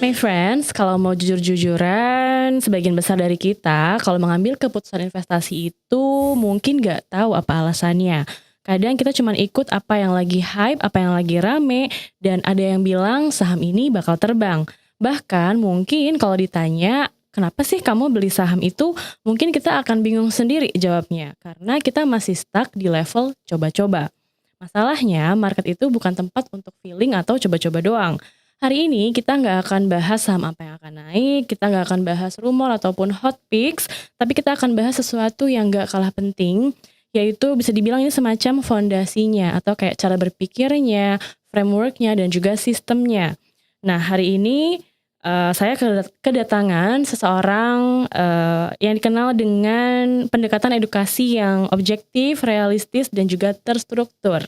My friends, kalau mau jujur-jujuran, sebagian besar dari kita kalau mengambil keputusan investasi itu mungkin nggak tahu apa alasannya. Kadang kita cuman ikut apa yang lagi hype, apa yang lagi rame, dan ada yang bilang saham ini bakal terbang. Bahkan mungkin kalau ditanya, kenapa sih kamu beli saham itu? Mungkin kita akan bingung sendiri jawabnya, karena kita masih stuck di level coba-coba. Masalahnya, market itu bukan tempat untuk feeling atau coba-coba doang. Hari ini kita nggak akan bahas saham apa yang akan naik, kita nggak akan bahas rumor ataupun hot picks, tapi kita akan bahas sesuatu yang nggak kalah penting, yaitu bisa dibilang ini semacam fondasinya atau kayak cara berpikirnya, frameworknya, dan juga sistemnya. Nah, hari ini saya kedatangan seseorang yang dikenal dengan pendekatan edukasi yang objektif, realistis, dan juga terstruktur.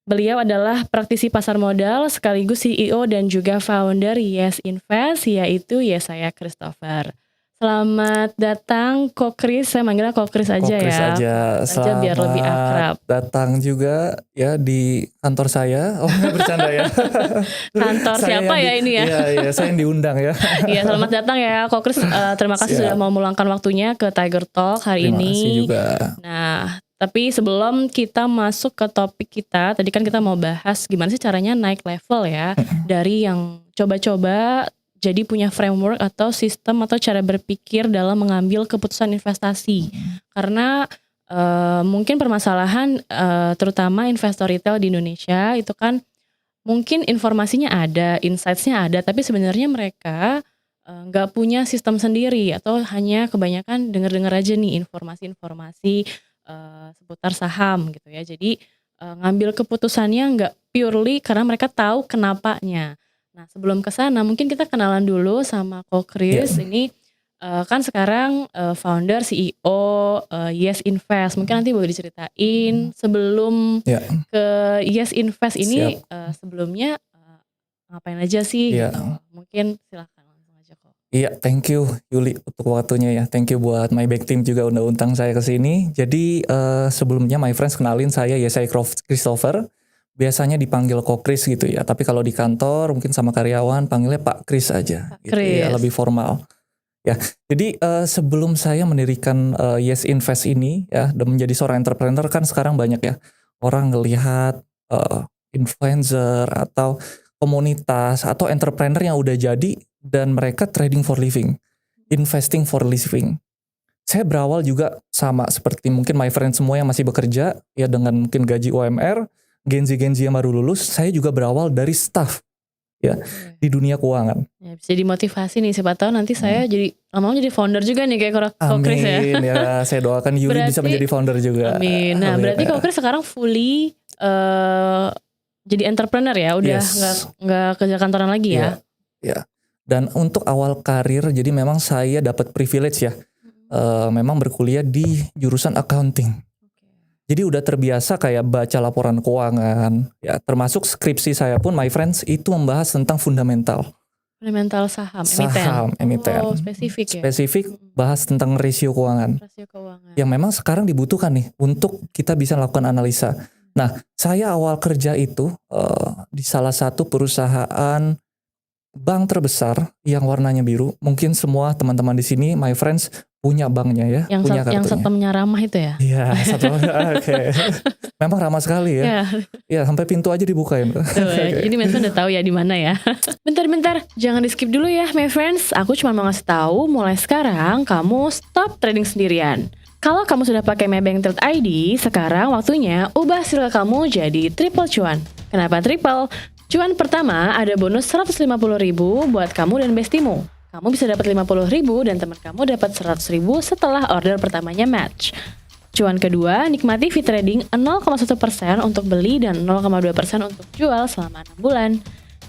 Beliau adalah praktisi pasar modal sekaligus CEO dan juga founder Yes Invest, yaitu Yesaya Christopher. Selamat datang Ko Chris, saya manggilnya Ko Chris aja Chris ya. aja. Aja biar lebih akrab. Datang juga ya di kantor saya. Oh, nggak bercanda ya. Kantor siapa ya ini ya? Iya, saya yang diundang ya. Iya, selamat datang ya Ko Chris. Terima kasih sudah mau meluangkan waktunya ke Tiger Talk hari ini. Terima kasih juga. Nah, tapi sebelum kita masuk ke topik kita, tadi kan kita mau bahas gimana sih caranya naik level ya. Dari yang coba-coba jadi punya framework atau sistem atau cara berpikir dalam mengambil keputusan investasi. Karena mungkin permasalahan terutama investor retail di Indonesia itu kan mungkin informasinya ada, insights-nya ada, tapi sebenarnya mereka nggak punya sistem sendiri atau hanya kebanyakan dengar-dengar aja nih informasi-informasi seputar saham gitu ya. Jadi ngambil keputusannya nggak purely karena mereka tahu kenapanya. Nah, sebelum ke sana mungkin kita kenalan dulu sama Ko Chris. Ini kan sekarang founder CEO Yes Invest. Mungkin nanti boleh diceritain sebelum ke Yes Invest ini sebelumnya ngapain aja sih gitu. Mungkin silakan langsung aja Ko. Iya, thank you Yuli untuk waktunya ya. Thank you buat my back team juga udah undang saya ke sini. Jadi sebelumnya my friends kenalin saya Yesaya Christopher. Biasanya dipanggil Ko Chris gitu ya. Tapi kalau di kantor mungkin sama karyawan panggilnya Pak Chris aja. Pak gitu Chris. ya, lebih formal. Ya, jadi sebelum saya mendirikan Yes Invest ini ya, dan menjadi seorang entrepreneur kan sekarang banyak ya orang ngelihat influencer atau komunitas atau entrepreneur yang udah jadi dan mereka trading for living, investing for living. Saya berawal juga sama seperti mungkin my friend semua yang masih bekerja ya dengan mungkin gaji UMR, Gen-Z yang baru lulus. Saya juga berawal dari staff ya di dunia keuangan. Ya, bisa jadi motivasi nih, siapa tahu nanti saya jadi lama-lama jadi founder juga nih kayak Ko Chris ya. Amin ya, saya doakan Yuli bisa menjadi founder juga. Amin. Nah, berarti Ko Chris sekarang fully jadi entrepreneur ya, udah nggak kerja kantoran lagi ya. Ya. Dan untuk awal karir, jadi memang saya dapat privilege ya, memang berkuliah di jurusan accounting. Jadi udah terbiasa kayak baca laporan keuangan, ya termasuk skripsi saya pun my friends itu membahas tentang fundamental saham, emiten. Oh, spesifik ya. Spesifik bahas tentang rasio keuangan. Yang memang sekarang dibutuhkan nih untuk kita bisa lakukan analisa. Nah, saya awal kerja itu di salah satu perusahaan bank terbesar yang warnanya biru. Mungkin semua teman-teman di sini, my friends, punya banknya ya, punya kartunya. Yang sistemnya ramah itu ya? Iya, oke. Memang ramah sekali ya. Iya, sampai pintu aja dibukain. Jadi my friends udah tahu ya di mana ya. Bentar, jangan di skip dulu ya, my friends. Aku cuma mau ngasih tahu, mulai sekarang kamu stop trading sendirian. Kalau kamu sudah pakai Maybank Trade ID, sekarang waktunya ubah circle kamu jadi triple cuan. Kenapa triple? Cuan pertama ada bonus 150.000 buat kamu dan bestimu. Kamu bisa dapat 50.000 dan teman kamu dapat 100.000 setelah order pertamanya match. Cuan kedua, nikmati fee trading 0,1% untuk beli dan 0,2% untuk jual selama 6 bulan.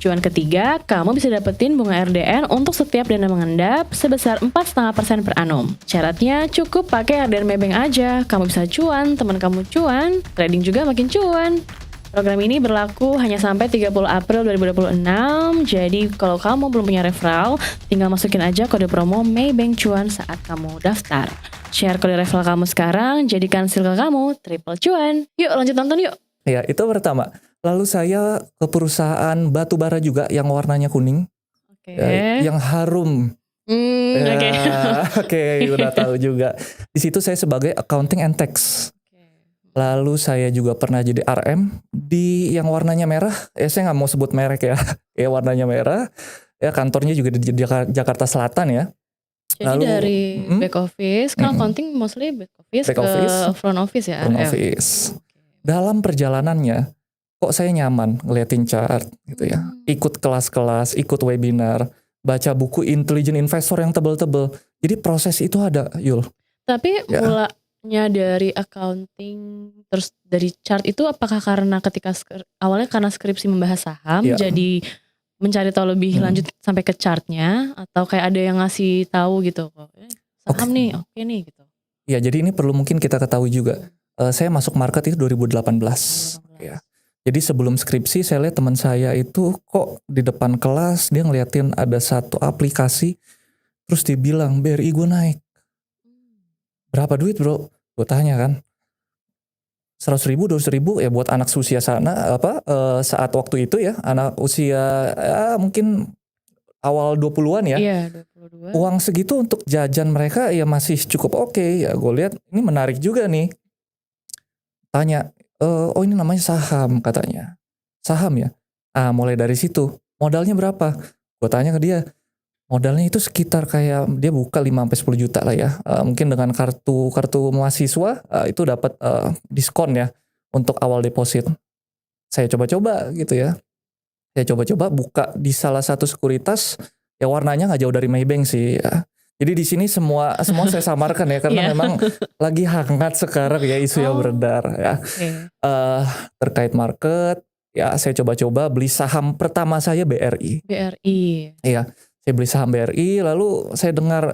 Cuan ketiga, kamu bisa dapetin bunga RDN untuk setiap dana mengendap sebesar 4,5% per annum. Syaratnya cukup pakai RDN Maybank aja. Kamu bisa cuan, teman kamu cuan, trading juga makin cuan. Program ini berlaku hanya sampai 30 April 2026. Jadi kalau kamu belum punya referral, tinggal masukin aja kode promo Maybank Cuan saat kamu daftar. Share kode referral kamu sekarang, jadikan circle kamu triple cuan. Yuk lanjut nonton yuk. Ya, itu pertama. Lalu saya ke perusahaan batu bara juga yang warnanya kuning. yang harum. Oke. Oke, udah tahu juga. Di situ saya sebagai accounting and tax. Lalu saya juga pernah jadi RM di yang warnanya merah. Saya nggak mau sebut merek ya. Ya warnanya merah. Ya kantornya juga di Jakarta Selatan ya. Jadi Lalu, dari back office, kan accounting mostly back office ke front office ya. Front office. Dalam perjalanannya, kok saya nyaman ngeliatin chart gitu ya. Ikut kelas-kelas, ikut webinar, baca buku Intelligent Investor yang tebel-tebel. Jadi proses itu ada, Yul. Tapi mulanya dari accounting, terus dari chart itu apakah karena ketika awalnya karena skripsi membahas saham, jadi mencari tahu lebih lanjut sampai ke chartnya, atau kayak ada yang ngasih tahu gitu kok saham nih oke nih gitu. Ya, jadi ini perlu mungkin kita ketahui juga. Saya masuk market itu 2018. Ya. Jadi sebelum skripsi saya lihat teman saya itu kok di depan kelas dia ngeliatin ada satu aplikasi, terus dia bilang BRI gue naik. Berapa duit bro? Gue tanya kan. 100.000, 200.000 ya buat anak usia sana saat waktu itu ya, anak usia mungkin awal 20-an ya. Iya, 22. Uang segitu untuk jajan mereka ya masih cukup oke. Ya gue lihat ini menarik juga nih. Tanya, oh ini namanya saham katanya. Saham ya? Mulai dari situ. Modalnya berapa? Gue tanya ke dia. Modalnya itu sekitar kayak dia buka 5-10 juta lah ya. Mungkin dengan kartu mahasiswa itu dapat diskon ya untuk awal deposit. Saya coba-coba gitu ya. Saya coba-coba buka di salah satu sekuritas ya warnanya nggak jauh dari Maybank sih ya. Jadi di sini semua saya samarkan ya karena memang lagi hangat sekarang ya isu yang beredar ya. Terkait market ya saya coba-coba beli saham pertama saya BRI. Iya, saya beli saham BRI lalu saya dengar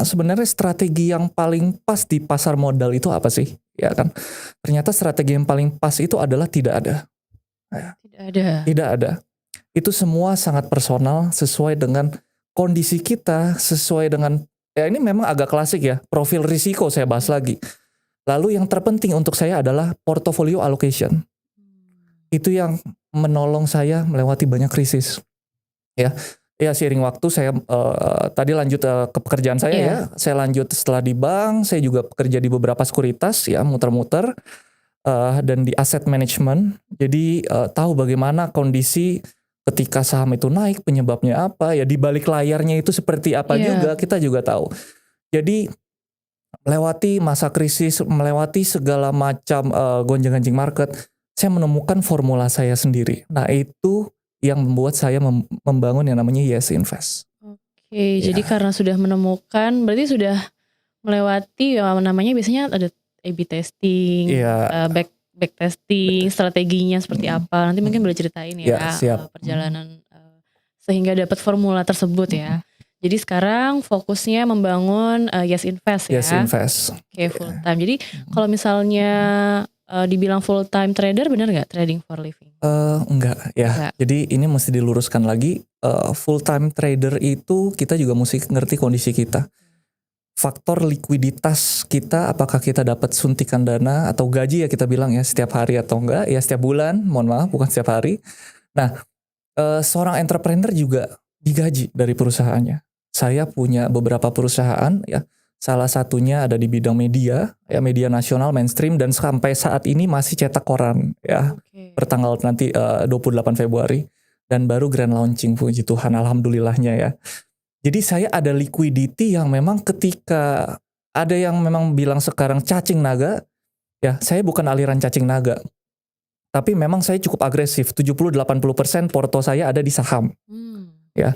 sebenarnya strategi yang paling pas di pasar modal itu apa sih? Ya kan. Ternyata strategi yang paling pas itu adalah tidak ada. Tidak ada. Itu semua sangat personal sesuai dengan kondisi kita, sesuai dengan ya ini memang agak klasik ya, profil risiko saya bahas lagi. Lalu yang terpenting untuk saya adalah portfolio allocation. Itu yang menolong saya melewati banyak krisis. Ya seiring waktu saya tadi lanjut ke pekerjaan saya ya. Saya lanjut setelah di bank, saya juga bekerja di beberapa sekuritas ya, muter-muter dan di asset management. Jadi tahu bagaimana kondisi ketika saham itu naik, penyebabnya apa, ya di balik layarnya itu seperti apa juga, kita juga tahu. Jadi melewati masa krisis, melewati segala macam gonjang-ganjing market, saya menemukan formula saya sendiri. Nah itu yang membuat saya membangun yang namanya Yes Invest. Oke, jadi karena sudah menemukan, berarti sudah melewati namanya biasanya ada A/B testing, back testing, strateginya seperti apa. Nanti mungkin boleh ceritain ya perjalanan sehingga dapat formula tersebut ya. Jadi sekarang fokusnya membangun Yes Invest ya. Yes Invest. Oke, full time. Jadi kalau misalnya dibilang full time trader, benar nggak trading for living? Enggak ya. Jadi ini mesti diluruskan lagi. Full time trader itu kita juga mesti ngerti kondisi kita. Faktor likuiditas kita, apakah kita dapat suntikan dana atau gaji ya kita bilang ya setiap hari atau enggak ya setiap bulan, mohon maaf bukan setiap hari. Nah seorang entrepreneur juga digaji dari perusahaannya. Saya punya beberapa perusahaan ya, salah satunya ada di bidang media ya, media nasional mainstream dan sampai saat ini masih cetak koran ya pertanggal nanti 28 Februari dan baru grand launching, puji Tuhan alhamdulillahnya ya. Jadi saya ada liquidity yang memang ketika ada yang memang bilang sekarang cacing naga, ya saya bukan aliran cacing naga. Tapi memang saya cukup agresif, 70-80% porto saya ada di saham. Ya.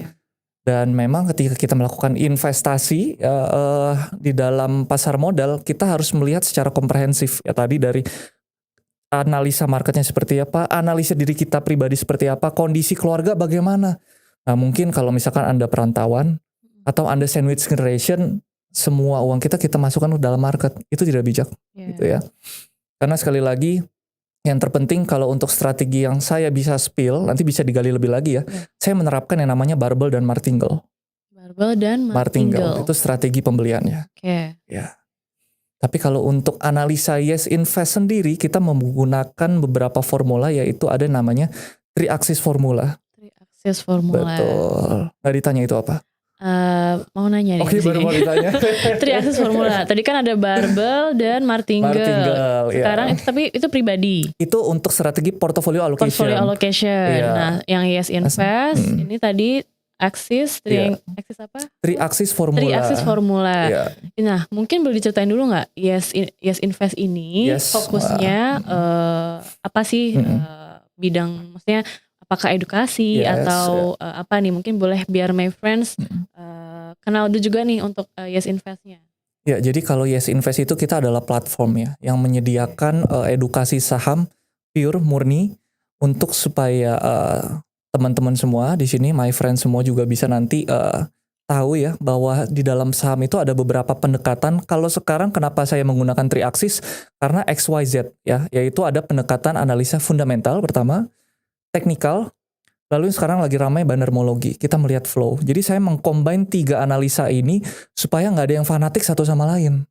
Dan memang ketika kita melakukan investasi di dalam pasar modal, kita harus melihat secara komprehensif. Ya tadi dari analisa marketnya seperti apa, analisa diri kita pribadi seperti apa, kondisi keluarga bagaimana. Nah mungkin kalau misalkan Anda perantauan atau Anda sandwich generation, semua uang kita masukkan ke dalam market, itu tidak bijak gitu ya. Karena sekali lagi yang terpenting kalau untuk strategi yang saya bisa spill, nanti bisa digali lebih lagi ya. Saya menerapkan yang namanya barbell dan martingale. Barbell dan martingale. Itu strategi pembeliannya. Ya. Tapi kalau untuk analisa Yes Invest sendiri, kita menggunakan beberapa formula, yaitu ada namanya 3 axis formula. Axis Formula. Betul. Nggak ditanya itu apa? Mau nanya nih Oke, di baru sini. mau ditanya. 3 Axis Formula. Tadi kan ada barbell dan martingale. Martingale, ya. Sekarang tapi itu pribadi. Itu untuk strategi portfolio allocation. Portfolio allocation. Iya. Nah, yang Yes Invest ini tadi Axis, Iya. Axis apa? 3 Axis Formula. 3 Axis Formula. Iya. Nah, mungkin boleh diceritain dulu nggak Yes Invest ini Yes. fokusnya apa sih bidang, maksudnya apakah edukasi Yes, atau apa nih? Mungkin boleh biar my friends kenal dulu juga nih untuk Yes Investnya. Ya, jadi kalau Yes Invest itu kita adalah platform ya yang menyediakan edukasi saham pure murni untuk supaya teman-teman semua di sini, my friend semua juga bisa nanti tahu ya bahwa di dalam saham itu ada beberapa pendekatan. Kalau sekarang kenapa saya menggunakan 3 Axis? Karena XYZ ya, yaitu ada pendekatan analisa fundamental pertama, teknikal, lalu sekarang lagi ramai bandermologi. Kita melihat flow. Jadi saya mengcombine 3 analisa ini supaya nggak ada yang fanatik satu sama lain.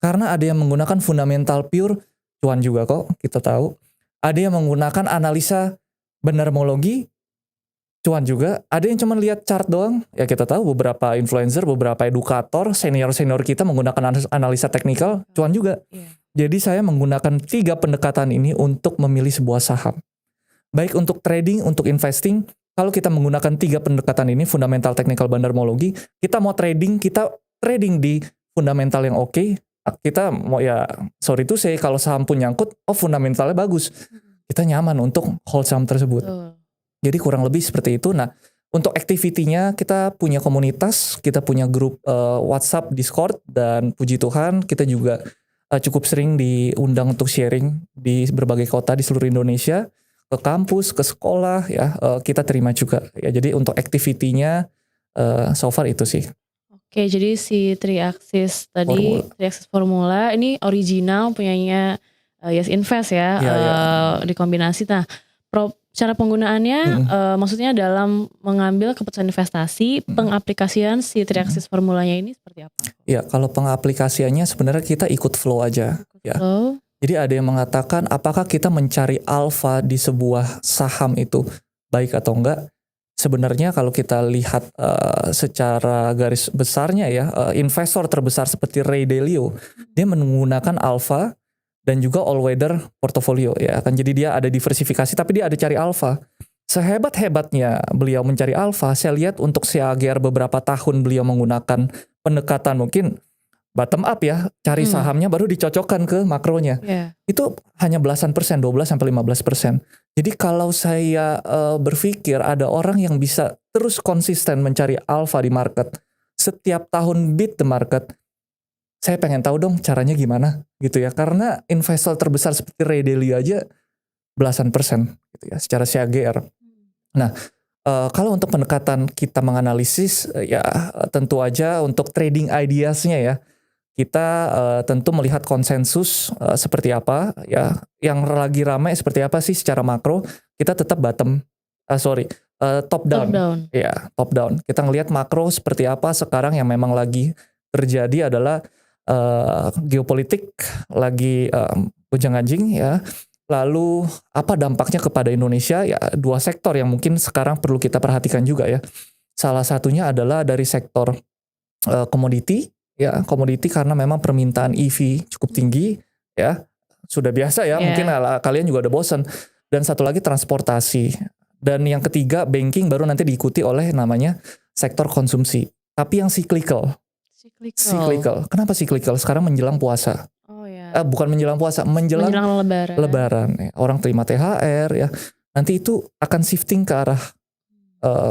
Karena ada yang menggunakan fundamental pure, cuan juga kok, kita tahu. Ada yang menggunakan analisa bandermologi, cuan juga. Ada yang cuma lihat chart doang. Ya kita tahu beberapa influencer, beberapa edukator, senior-senior kita menggunakan analisa teknikal, cuan juga. Jadi saya menggunakan 3 pendekatan ini untuk memilih sebuah saham. Baik untuk trading, untuk investing, kalau kita menggunakan 3 pendekatan ini, fundamental, technical, bandermologi, kita mau trading, kita trading di fundamental yang oke. Kita mau ya, sorry to say, kalau saham pun nyangkut, fundamentalnya bagus. Kita nyaman untuk hold saham tersebut. Jadi kurang lebih seperti itu. Nah, untuk activity-nya kita punya komunitas, kita punya grup WhatsApp, Discord, dan puji Tuhan kita juga cukup sering diundang untuk sharing di berbagai kota di seluruh Indonesia, ke kampus, ke sekolah ya, kita terima juga ya. Jadi untuk activity-nya so far itu sih. Oke, jadi si 3 Axis tadi, 3 Axis Formula ini original punyanya Yes Invest ya, dikombinasi. Nah, cara penggunaannya maksudnya dalam mengambil keputusan investasi, pengaplikasian si 3 Axis Formulanya ini seperti apa? Ya, kalau pengaplikasiannya sebenarnya kita ikut flow aja. Ya. Jadi ada yang mengatakan apakah kita mencari alfa di sebuah saham itu baik atau enggak? Sebenarnya kalau kita lihat secara garis besarnya ya, investor terbesar seperti Ray Dalio, dia menggunakan alfa dan juga all weather portfolio ya kan. Jadi dia ada diversifikasi tapi dia ada cari alfa. Sehebat-hebatnya beliau mencari alfa, saya lihat untuk CAGR beberapa tahun beliau menggunakan pendekatan mungkin bottom up ya, cari sahamnya baru dicocokkan ke makronya. Itu hanya belasan persen, 12-15%. Jadi kalau saya berpikir ada orang yang bisa terus konsisten mencari alfa di market, setiap tahun beat the market, saya pengen tahu dong caranya gimana gitu ya. Karena investor terbesar seperti Ray Dalio aja belasan persen gitu ya secara CAGR. Nah, kalau untuk pendekatan kita menganalisis ya tentu aja untuk trading ideasnya ya, kita tentu melihat konsensus seperti apa ya, yang lagi ramai seperti apa sih secara makro. Kita tetap top down. Ya, top down. Kita ngelihat makro seperti apa sekarang yang memang lagi terjadi adalah geopolitik lagi gonjang-ganjing ya. Lalu apa dampaknya kepada Indonesia? Ya, 2 sektor yang mungkin sekarang perlu kita perhatikan juga ya. Salah satunya adalah dari sektor komoditi ya, komoditi karena memang permintaan EV cukup tinggi ya. Sudah biasa ya, mungkin kalian juga udah bosan. Dan satu lagi transportasi. Dan yang ketiga banking, baru nanti diikuti oleh namanya sektor konsumsi. Tapi yang cyclical. Kenapa cyclical? Sekarang menjelang puasa. Bukan menjelang puasa, menjelang lebaran ya. Orang terima THR ya. Nanti itu akan shifting ke arah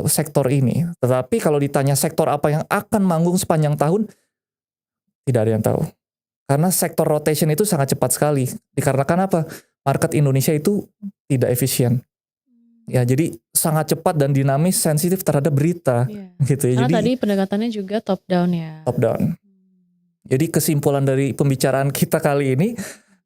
sektor ini. Tetapi kalau ditanya sektor apa yang akan manggung sepanjang tahun, tidak ada yang tahu. Karena sektor rotation itu sangat cepat sekali. Dikarenakan apa? Market Indonesia itu tidak efisien. Ya, jadi sangat cepat dan dinamis, sensitif terhadap berita gitu ya. Karena jadi tadi pendekatannya juga top down ya. Top down. Jadi kesimpulan dari pembicaraan kita kali ini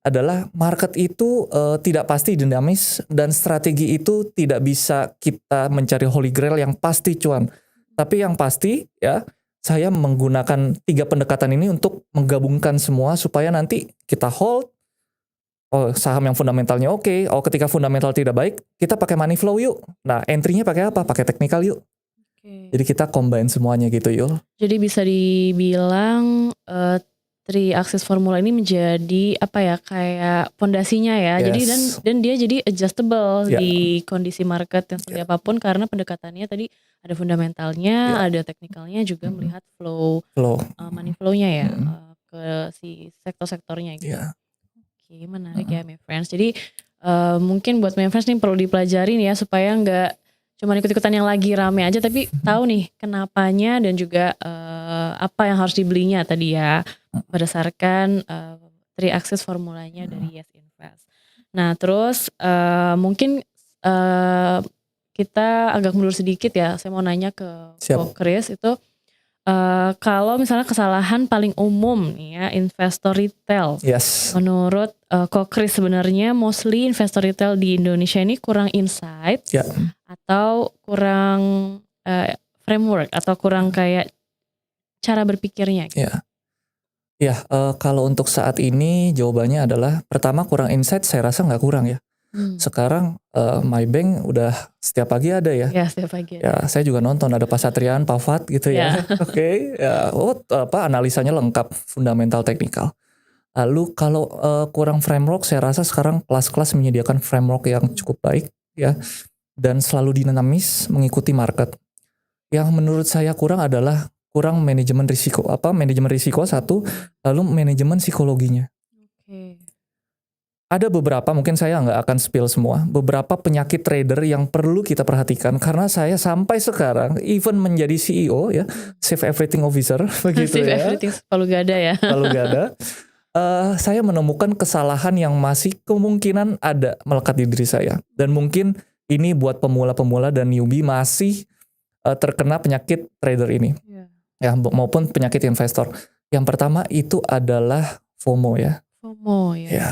adalah market itu tidak pasti dinamis, dan strategi itu tidak bisa kita mencari holy grail yang pasti cuan. Tapi yang pasti ya, saya menggunakan 3 pendekatan ini untuk menggabungkan semua supaya nanti kita hold, Oh, saham yang fundamentalnya oke. Oh, ketika fundamental tidak baik, kita pakai money flow yuk. Nah, entry-nya pakai apa? Pakai technical yuk. Oke. Jadi kita combine semuanya gitu Yul. Jadi bisa dibilang three axis formula ini menjadi apa ya, kayak pondasinya ya. Jadi Yes. dan dia jadi adjustable Ya, di kondisi market yang seperti apapun, karena pendekatannya tadi ada fundamentalnya, ya. ada teknikalnya, juga melihat flow Flow. money flow-nya ya, Mm, ke si sektor-sektornya gitu. ya. Oke, menarik ya my friends. Jadi mungkin buat my friends nih perlu dipelajarin ya, supaya nggak cuma ikut-ikutan yang lagi rame aja, tapi tahu nih kenapanya dan juga apa yang harus dibelinya tadi ya, berdasarkan three axis formulanya dari Yes Invest. Nah terus mungkin kita agak mundur sedikit ya, saya mau nanya ke Siap. Chris itu, kalau misalnya kesalahan paling umum nih ya investor retail, Yes. menurut Chris sebenarnya mostly investor retail di Indonesia ini kurang insight, Ya. atau kurang framework, atau kurang kayak cara berpikirnya gitu. Ya. Ya, kalau untuk saat ini jawabannya adalah pertama kurang insight, saya rasa nggak kurang ya. Sekarang my bank udah setiap pagi ada ya. Ya setiap pagi. Ya, saya juga nonton ada Pak Satrian, Pak Fat gitu ya. Oke, ya, analisanya lengkap, fundamental, teknikal. Lalu kalau kurang framework, saya rasa sekarang kelas-kelas menyediakan framework yang cukup baik ya, dan selalu dinamis mengikuti market. Yang menurut saya kurang adalah kurang manajemen risiko. Manajemen risiko satu, lalu manajemen psikologinya. Oke. Ada beberapa, mungkin saya nggak akan spill semua, beberapa penyakit trader yang perlu kita perhatikan, karena saya sampai sekarang even menjadi CEO ya, Chief Everything Officer begitu Chief ya. Everything palu gada ya. Palu gada. Saya menemukan kesalahan yang masih kemungkinan ada melekat di diri saya, dan mungkin ini buat pemula-pemula dan newbie masih terkena penyakit trader ini, ya, maupun penyakit investor. Yang pertama itu adalah FOMO ya. FOMO ya. Ya.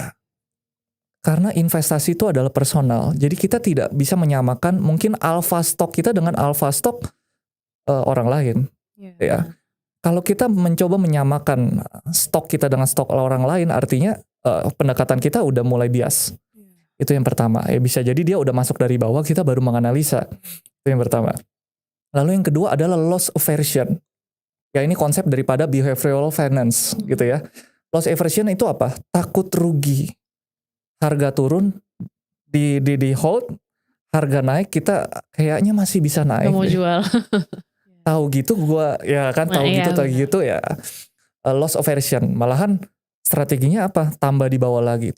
Karena investasi itu adalah personal, jadi kita tidak bisa menyamakan mungkin alpha stock kita dengan alpha stock orang lain. Ya. Kalau kita mencoba menyamakan stok kita dengan stok orang lain, artinya pendekatan kita udah mulai bias. Itu yang pertama. Ya, bisa jadi dia udah masuk dari bawah, kita baru menganalisa. Itu yang pertama. Lalu yang kedua adalah loss aversion. Ya, ini konsep daripada behavioral finance gitu ya. Loss aversion itu apa? Takut rugi. Harga turun di hold, harga naik kita kayaknya masih bisa naik. Gak mau jual. Tahu gitu gua ya kan, tahu gitu ya. Loss aversion, malahan strateginya apa? Tambah di bawah lagi.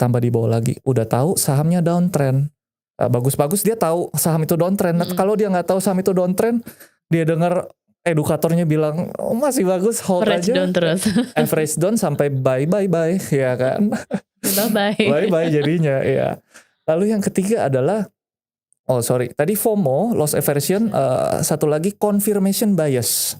Udah tahu sahamnya downtrend. Bagus-bagus dia tahu saham itu downtrend. Kalau dia nggak tahu saham itu downtrend, dia dengar edukatornya bilang masih bagus, hold average aja. Down terus. Average down sampai bye ya kan. Bye jadinya ya. Lalu yang ketiga adalah tadi FOMO, loss aversion, satu lagi confirmation bias.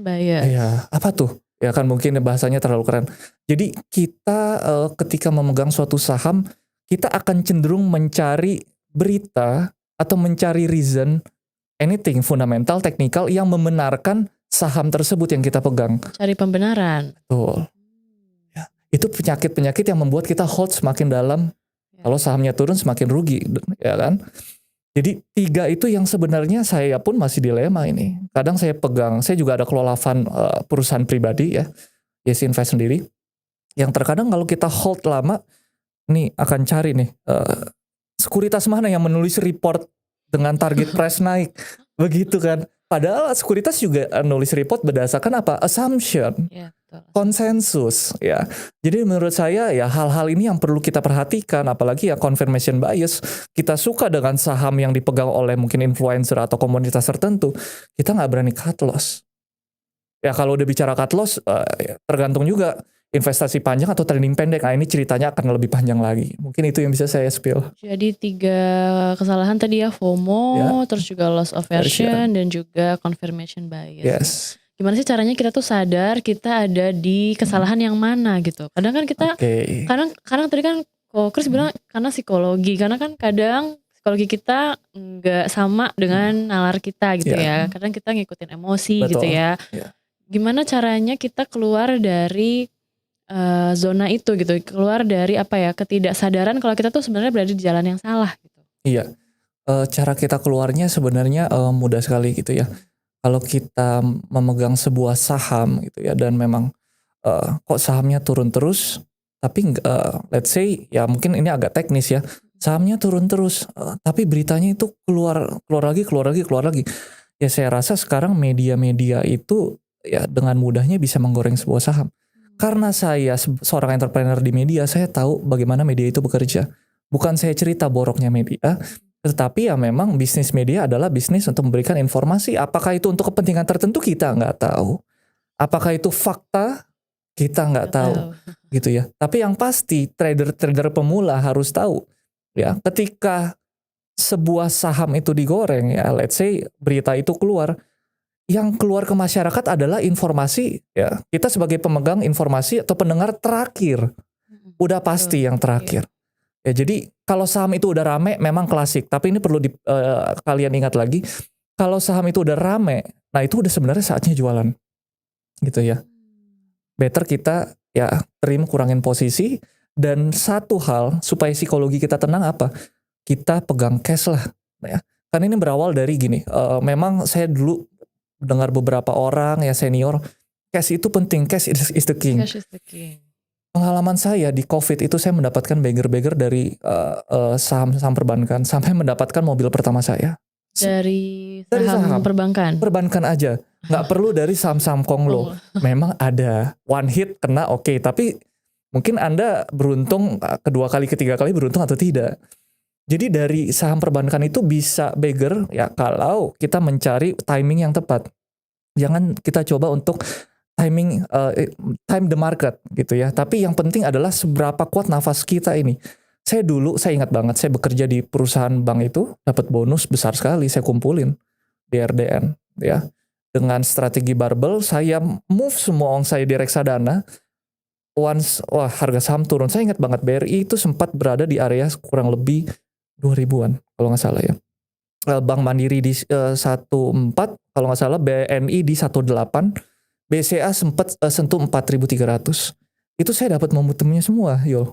Ya, apa tuh? Ya kan mungkin bahasanya terlalu keren. Jadi kita ketika memegang suatu saham, kita akan cenderung mencari berita atau mencari reason, anything fundamental, teknikal yang membenarkan saham tersebut yang kita pegang. Cari pembenaran. Betul. Ya, itu penyakit-penyakit yang membuat kita hold semakin dalam. Kalau sahamnya turun semakin rugi, ya kan? Jadi 3 itu yang sebenarnya saya pun masih dilema ini. Kadang saya pegang, saya juga ada kelola fund perusahaan pribadi ya, Yes Invest sendiri. Yang terkadang kalau kita hold lama, nih akan cari nih sekuritas mana yang menulis report dengan target price naik, begitu kan? Padahal sekuritas juga nulis report berdasarkan apa? Assumption, konsensus, ya. Jadi menurut saya ya hal-hal ini yang perlu kita perhatikan, apalagi ya confirmation bias. Kita suka dengan saham yang dipegang oleh mungkin influencer atau komunitas tertentu, kita nggak berani cut loss. Ya kalau udah bicara cut loss, tergantung juga investasi panjang atau trading pendek. Nah ini ceritanya akan lebih panjang lagi. Mungkin itu yang bisa saya spill. Jadi 3 kesalahan tadi ya, FOMO, terus juga loss aversion, dan juga confirmation bias. Yes. Gimana sih caranya kita tuh sadar kita ada di kesalahan yang mana gitu. Kadang kan kita, kadang tadi kan Chris bilang karena psikologi. Karena kan kadang psikologi kita nggak sama dengan nalar kita gitu ya. Kadang kita ngikutin emosi. Betul. Gitu ya. Gimana caranya kita keluar dari zona itu gitu, keluar dari apa ya, ketidaksadaran kalau kita tuh sebenarnya berada di jalan yang salah gitu. Iya, cara kita keluarnya sebenarnya, mudah sekali gitu ya. Kalau kita memegang sebuah saham gitu ya dan memang, kok sahamnya turun terus, tapi let's say ya mungkin ini agak teknis ya, sahamnya turun terus, tapi beritanya itu keluar keluar lagi keluar lagi keluar lagi. Ya saya rasa sekarang media-media itu ya dengan mudahnya bisa menggoreng sebuah saham. Karena saya seorang entrepreneur di media, saya tahu bagaimana media itu bekerja. Bukan saya cerita boroknya media, tetapi ya memang bisnis media adalah bisnis untuk memberikan informasi. Apakah itu untuk kepentingan tertentu kita nggak tahu. Apakah itu fakta kita nggak Nggak tahu tahu. gitu ya. Tapi yang pasti trader-trader pemula harus tahu ya ketika sebuah saham itu digoreng ya, let's say berita itu keluar, yang keluar ke masyarakat adalah informasi ya. Kita sebagai pemegang informasi atau pendengar terakhir, udah Betul, pasti yang iya. terakhir. Ya jadi kalau saham itu udah rame memang klasik, tapi ini perlu kalian ingat lagi, kalau saham itu udah rame, nah itu udah sebenarnya saatnya jualan gitu ya. Better kita ya kurangin posisi, dan satu hal supaya psikologi kita tenang apa? Kita pegang cash lah ya. Kan ini berawal dari gini, memang saya dulu dengar beberapa orang ya senior, cash itu penting, cash is the king. Cash is the king. Pengalaman saya di COVID itu saya mendapatkan beggar-beggar dari saham-saham perbankan sampai mendapatkan mobil pertama saya. Dari Dari saham saham, perbankan? perbankan aja. Nggak perlu dari saham-saham konglo. Oh, Memang ada one hit kena oke, tapi mungkin Anda beruntung kedua kali, ketiga kali beruntung atau tidak. Jadi dari saham perbankan itu bisa beggar ya kalau kita mencari timing yang tepat. Jangan kita coba untuk time the market gitu ya. Tapi yang penting adalah seberapa kuat nafas kita ini. Saya ingat banget saya bekerja di perusahaan bank itu dapat bonus besar sekali saya kumpulin di RDN ya. Dengan strategi barbell saya move semua uang saya di reksadana. Once wah harga saham turun, saya ingat banget BRI itu sempat berada di area kurang lebih 2000-an kalau nggak salah ya. Bank Mandiri di 14, kalau nggak salah BNI di 18, BCA sempat sentuh 4.300. Itu saya dapat momentumnya semua, Yul.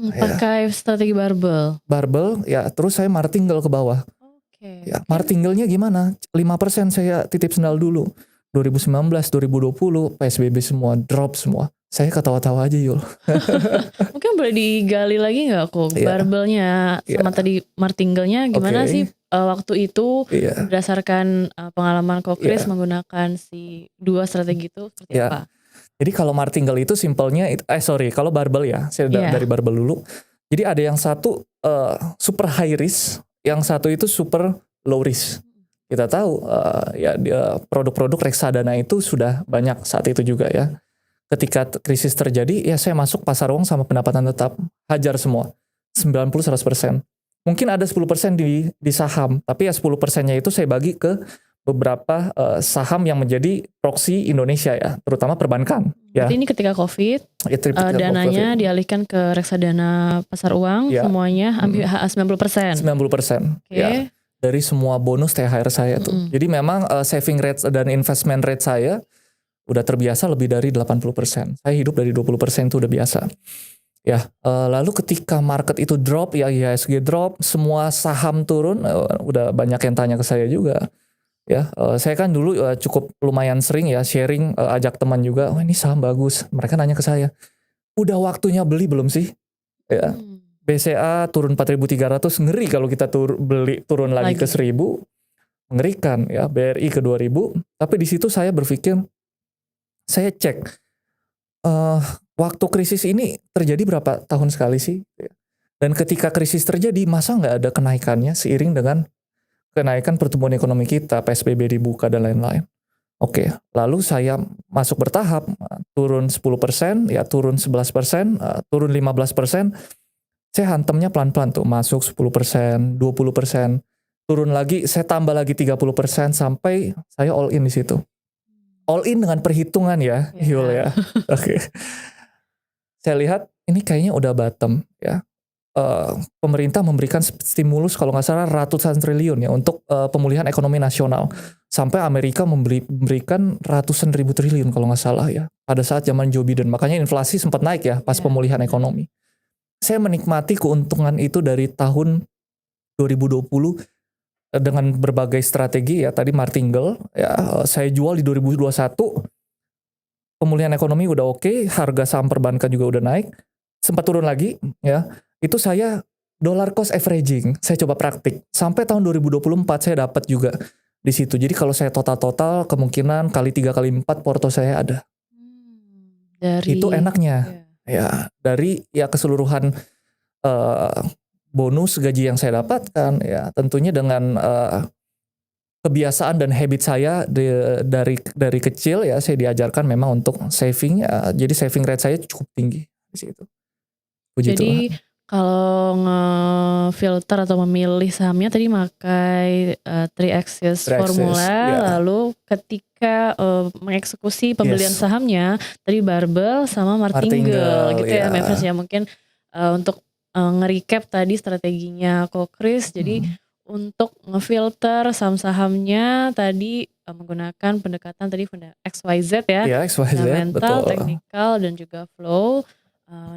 Ya, pakai strategi barbell. barbell ya, terus saya martingale ke bawah. Oke, Ya, mungkin martingale-nya gimana? 5% saya titip sendal dulu. 2019, 2020 PSBB semua drop semua. Saya ketawa-tawa aja, Yul. mungkin boleh digali lagi nggak kok Iya, barbellnya iya. sama tadi martingale-nya gimana sih Oke. waktu itu Iya, berdasarkan pengalaman Kokris iya, menggunakan si dua strategi itu seperti iya. apa? Jadi kalau martingale itu simpelnya sorry, kalau barbell ya, saya dari Iya. barbell dulu. Jadi ada yang satu super high risk, yang satu itu super low risk. Kita tahu ya produk-produk reksadana itu sudah banyak saat itu juga ya. Ketika krisis terjadi, ya saya masuk pasar uang sama pendapatan tetap, hajar semua. 90-100%. Mungkin ada 10% di saham, tapi ya 10%-nya itu saya bagi ke beberapa saham yang menjadi proksi Indonesia ya, terutama perbankan Berarti ya. ini ketika COVID dananya dialihkan ke reksadana pasar uang Ya, semuanya ambil 90%. 90% Oke. ya. Dari semua bonus THR saya tuh. Jadi memang saving rate dan investment rate saya udah terbiasa lebih dari 80%. Saya hidup dari 20% itu udah biasa. Ya, lalu ketika market itu drop, ya IHSG drop, semua saham turun, udah banyak yang tanya ke saya juga. Ya, saya kan dulu cukup lumayan sering ya sharing, ajak teman juga, "Oh, ini saham bagus." Mereka nanya ke saya, "Udah waktunya beli belum sih?" Ya. BCA turun 4.300, ngeri kalau kita beli turun lagi ke 1.000, mengerikan ya. BRI ke 2.000, tapi di situ saya berpikir, saya cek waktu krisis ini terjadi berapa tahun sekali sih? Dan ketika krisis terjadi, masa nggak ada kenaikannya seiring dengan kenaikan pertumbuhan ekonomi kita, PSBB dibuka dan lain-lain. Oke, lalu saya masuk bertahap, turun 10%, ya turun 11%, turun 15%, saya hantamnya pelan-pelan tuh, masuk 10%, 20%, turun lagi, saya tambah lagi 30%, sampai saya all in di situ. All in dengan perhitungan ya, Yul ya. Oke. Saya lihat ini kayaknya udah bottom ya. pemerintah memberikan stimulus kalau nggak salah ratusan triliun ya untuk pemulihan ekonomi nasional. Sampai Amerika memberikan ratusan ribu triliun kalau nggak salah ya pada saat zaman Joe Biden. Makanya inflasi sempat naik ya pas Ya, pemulihan benar. ekonomi. Saya menikmati keuntungan itu dari tahun 2020 dengan berbagai strategi ya. Tadi martingale ya, saya jual di 2021. Pemulihan ekonomi udah oke, harga saham perbankan juga udah naik, sempat turun lagi ya. Itu saya dollar cost averaging, saya coba praktik. Sampai tahun 2024 saya dapat juga di situ. Jadi kalau saya total kemungkinan kali 3 kali 4 porto saya ada. Itu Dari enaknya. ya. Ya, dari ya keseluruhan bonus gaji yang saya dapatkan ya, tentunya dengan kebiasaan dan habit saya dari kecil ya, saya diajarkan memang untuk saving ya, jadi saving rate saya cukup tinggi di situ. Puji Jadi Tuhan. kalau ngefilter atau memilih sahamnya tadi pakai three axis Three axis, formula, ya. lalu ketika mengeksekusi pembelian Yes. sahamnya tadi barbell sama martingale gitu ya, ya. Mavers ya. Mungkin untuk nge-recap tadi strateginya Ko Chris. Jadi untuk ngefilter saham-sahamnya tadi menggunakan pendekatan tadi XYZ ya, Ya, XYZ, fundamental, betul. teknikal dan juga flow.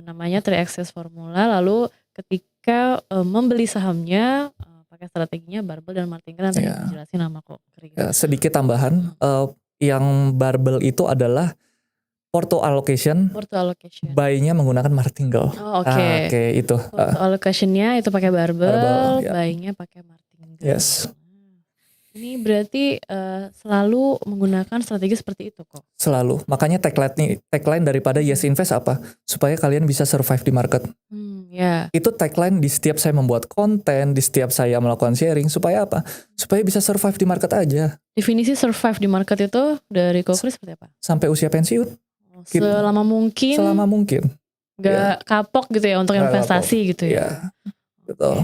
Namanya three axis formula. Lalu ketika membeli sahamnya pakai strateginya barbell dan martingale yang tadi Ya. dijelasin sama Ko Chris. Ya, sedikit tambahan, yang barbell itu adalah porto allocation, Portfolio allocation. buy-nya menggunakan martingale. Oh, oke. Oke, itu. Portfolio allocation-nya itu pakai barbell, Barbell, ya. buy-nya pakai martingale. Yes. Ini berarti selalu menggunakan strategi seperti itu kok. Selalu. Makanya tagline daripada Yes Invest apa? Supaya kalian bisa survive di market. Ya. Itu tagline di setiap saya membuat konten, di setiap saya melakukan sharing. Supaya apa? Supaya bisa survive di market aja. Definisi survive di market itu dari Ko Chris seperti apa? Sampai usia pensiun. Selama mungkin. Selama mungkin. Gak kapok gitu ya untuk Nggak investasi kapok. gitu ya. Iya. Betul.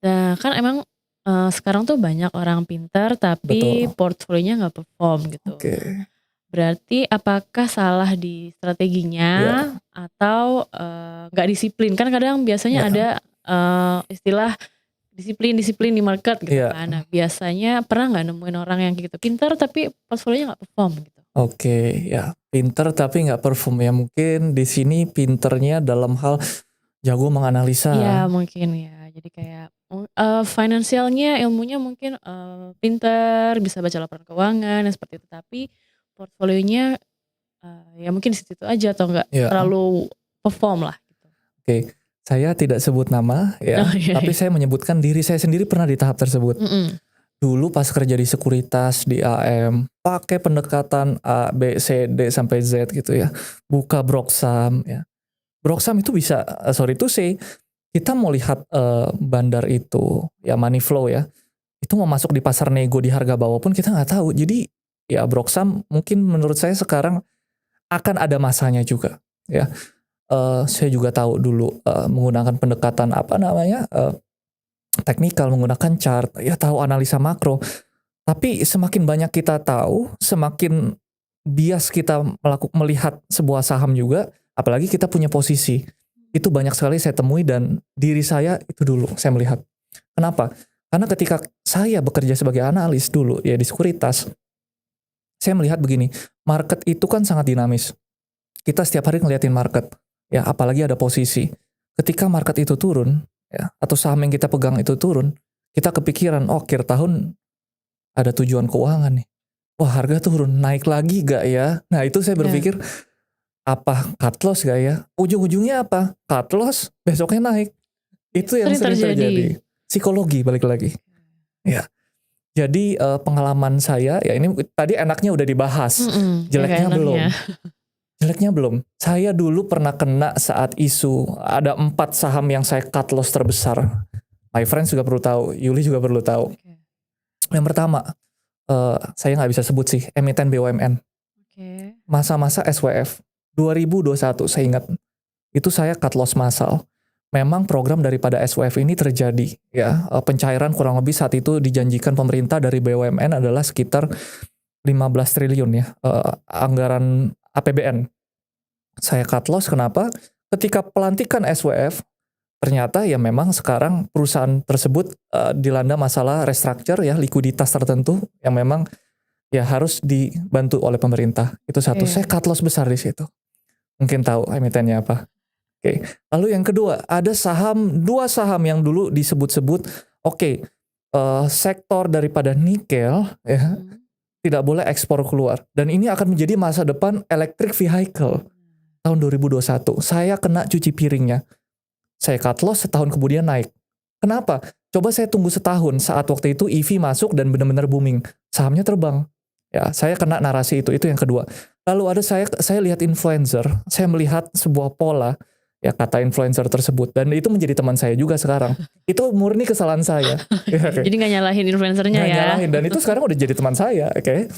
Nah kan emang sekarang tuh banyak orang pintar tapi Betul. portfolionya gak perform gitu. Oke. Berarti apakah salah di strateginya atau gak disiplin? Kan kadang biasanya ada istilah disiplin di market gitu kan. Nah biasanya pernah gak nemuin orang yang gitu pintar tapi portfolionya gak perform gitu? Oke, ya pinter tapi nggak perform ya. Mungkin di sini pinternya dalam hal jago menganalisa. Iya mungkin ya. Jadi kayak finansialnya, ilmunya mungkin pinter, bisa baca laporan keuangan yang seperti itu. Tapi portfolionya ya mungkin di situ aja atau nggak terlalu perform lah. Gitu. Oke, saya tidak sebut nama ya, tapi saya menyebutkan diri saya sendiri pernah di tahap tersebut. Dulu pas kerja di sekuritas, di AM, pakai pendekatan A, B, C, D sampai Z gitu ya. Buka Broksam ya. Broksam itu bisa, sorry to say, kita mau lihat bandar itu, ya money flow ya. Itu mau masuk di pasar nego di harga bawah pun kita nggak tahu. Jadi ya Broksam mungkin menurut saya sekarang akan ada masanya juga ya. Saya juga tahu dulu menggunakan pendekatan apa namanya, teknikal, menggunakan chart, ya tahu analisa makro. Tapi semakin banyak kita tahu, semakin bias kita melihat sebuah saham juga, apalagi kita punya posisi. Itu banyak sekali saya temui dan diri saya itu dulu saya melihat. Kenapa? Karena ketika saya bekerja sebagai analis dulu ya di sekuritas, saya melihat begini, market itu kan sangat dinamis. Kita setiap hari ngeliatin market, ya apalagi ada posisi. Ketika market itu turun, ya atau saham yang kita pegang itu turun, kita kepikiran, oh akhir tahun ada tujuan keuangan nih. Wah harga turun, naik lagi gak ya? Nah itu saya berpikir, apa cut loss gak ya? Ujung-ujungnya apa? Cut loss, besoknya naik. Itu yang sering terjadi. Psikologi balik lagi. Ya. Jadi pengalaman saya, ya ini tadi enaknya udah dibahas. Jeleknya belum. Jeleknya belum. Saya dulu pernah kena saat isu, ada 4 saham yang saya cut loss terbesar. My friends juga perlu tahu, Yuli juga perlu tahu. Yang pertama, saya gak bisa sebut sih, emiten BUMN. Masa-masa SWF 2021 saya ingat, itu saya cut loss massal. Memang program daripada SWF ini terjadi ya, pencairan kurang lebih saat itu dijanjikan pemerintah dari BUMN adalah sekitar 15 triliun ya, anggaran APBN. Saya cut loss kenapa? Ketika pelantikan SWF ternyata ya memang sekarang perusahaan tersebut dilanda masalah restructure ya, likuiditas tertentu yang memang ya harus dibantu oleh pemerintah. Itu satu, saya cut loss besar di situ. Mungkin tahu emitennya apa. Oke. Lalu yang kedua, ada dua saham yang dulu disebut-sebut, sektor daripada nikel ya tidak boleh ekspor keluar. Dan ini akan menjadi masa depan electric vehicle tahun 2021. Saya kena cuci piringnya. Saya cut loss, setahun kemudian naik. Kenapa? Coba saya tunggu setahun saat waktu itu EV masuk dan benar-benar booming. Sahamnya terbang. Ya, saya kena narasi itu yang kedua. Lalu ada saya lihat influencer, saya melihat sebuah pola, ya kata influencer tersebut, dan itu menjadi teman saya juga sekarang. Itu murni kesalahan saya. Jadi nggak nyalahin influencernya Nggak ya. nyalahin, dan itu sekarang udah jadi teman saya. Oke.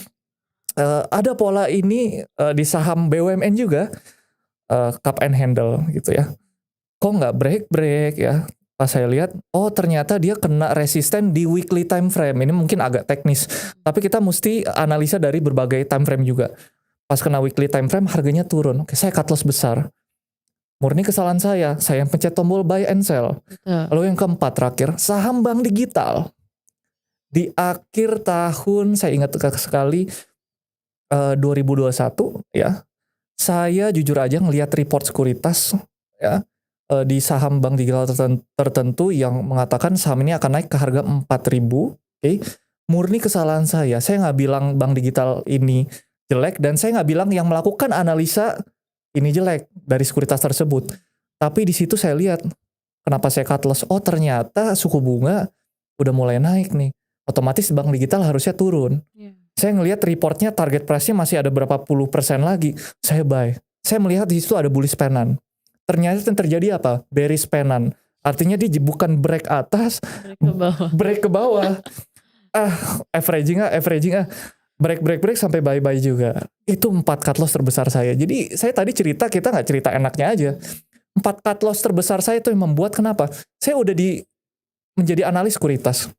Ada pola ini di saham BUMN juga, cup and handle gitu ya. Kok nggak break ya? Pas saya lihat, oh ternyata dia kena resisten di weekly time frame. Ini mungkin agak teknis, tapi kita mesti analisa dari berbagai time frame juga. Pas kena weekly time frame, harganya turun. Oke, saya cut loss besar. Murni kesalahan saya yang pencet tombol buy and sell. Lalu yang keempat terakhir, saham bank digital. Di akhir tahun, saya ingat sekali, 2021 ya, saya jujur aja ngelihat report sekuritas ya, di saham bank digital tertentu yang mengatakan saham ini akan naik ke harga 4.000. Murni kesalahan saya nggak bilang bank digital ini jelek, dan saya nggak bilang yang melakukan analisa ini jelek dari sekuritas tersebut. Tapi di situ saya lihat, kenapa saya cut loss? Oh ternyata suku bunga udah mulai naik nih, otomatis bank digital harusnya turun. Saya ngelihat reportnya target price-nya masih ada berapa puluh persen lagi, saya buy. Saya melihat di situ ada bullish penan. Ternyata yang terjadi apa? Bearish penan. Artinya dia bukan break atas, break ke bawah. Averaging. Break sampai buy juga. Itu 4 cut loss terbesar saya. Jadi saya tadi cerita, kita nggak cerita enaknya aja. 4 cut loss terbesar saya itu yang membuat kenapa? Saya udah menjadi analis sekuritas.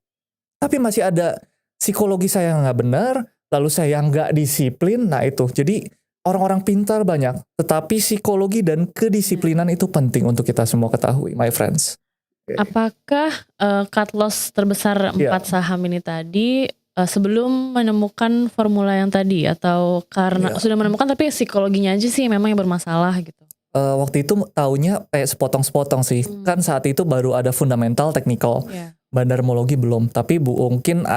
Tapi masih ada psikologi saya yang nggak benar, lalu saya yang nggak disiplin. Nah itu, jadi orang-orang pintar banyak, tetapi psikologi dan kedisiplinan itu penting untuk kita semua ketahui, my friends. Apakah cut loss terbesar 4 saham ini tadi sebelum menemukan formula yang tadi, atau karena sudah menemukan tapi psikologinya aja sih memang yang bermasalah gitu? Waktu itu taunya kayak sepotong-sepotong sih. Kan saat itu baru ada fundamental, technical. Bandarmologi belum. Tapi mungkin